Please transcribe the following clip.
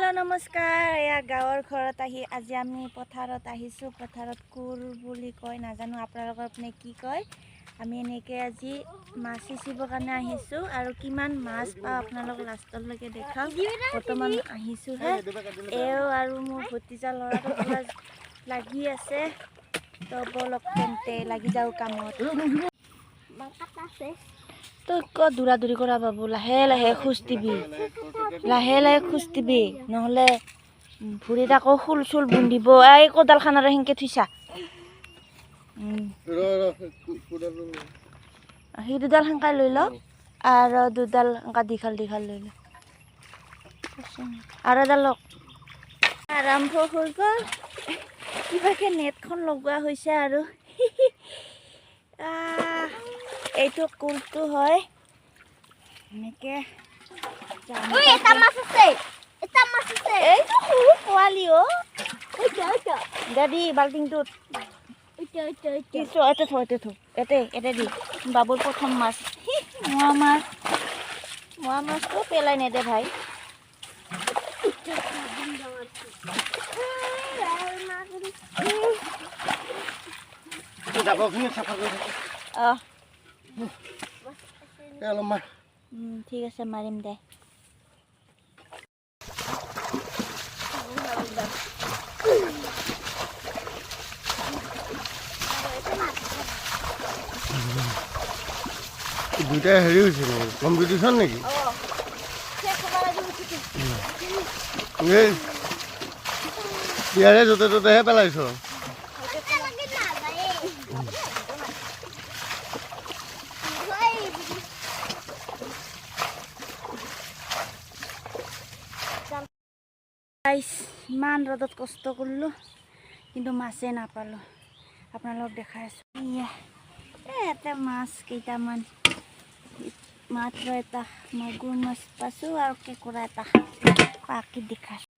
hello नमस्कार या गाँवर घरत आज आमी पथारत आहिसु पथारत कुर बुली कय नाजानो आपनालोকৰ अपने की कय आमी এনেকে আজি মাছ সিচিবৰ কাৰণে আহিছো আৰু কিমান মাছ পাও আপোনালোক লাষ্টলৈকে দেখাও বৰ্তমান আহিছো হে এও আৰু মোৰ ভতিজা লৰাটো পুৰা লাগি আছে তো বলক তেন্তে লাগি যাও কামত তো ক দূৰা দূৰি কৰা বাবু লাহে লাহে খুজ দিবি নহলে ভুৰিত আকৌ ফুল চুল বুন্দিব এই কোদাল খানাৰে হেনকে থৈছা সি দুডাল হেংকাই লৈ লওক আৰু দুডাল হেংকা দীঘল দীঘল লৈ লওক আৰু এডাল লওক আৰম্ভ হৈ গ'ল কিবাকে নেটখন লগোৱা হৈছে আৰু এইটো কুলটো হয় এনেকে এটা মাছ আছে এইটো সৰু পোৱালি অ দাদি বাল্টিংটোত এতে দি বাবুৰ প্ৰথম মাছ মোৱা মাছটো পেলাই নেদে ভাই ঠিক আছে মাৰিম দে দুটা হেৰি হৈছে কম্পিটিশ্যন নেকি ইয়াৰে য'তে ত'তেহে পেলাইছ ইমান ৰ'দত কষ্ট কৰিলোঁ কিন্তু মাছে নাপালোঁ আপোনালোকক দেখাই আছোঁ এটা মাছ কেইটামান মাত্ৰ এটা মাগুৰ মাছ পাইছোঁ আৰু কেঁকুৰা এটা বাকী দেখাইছোঁ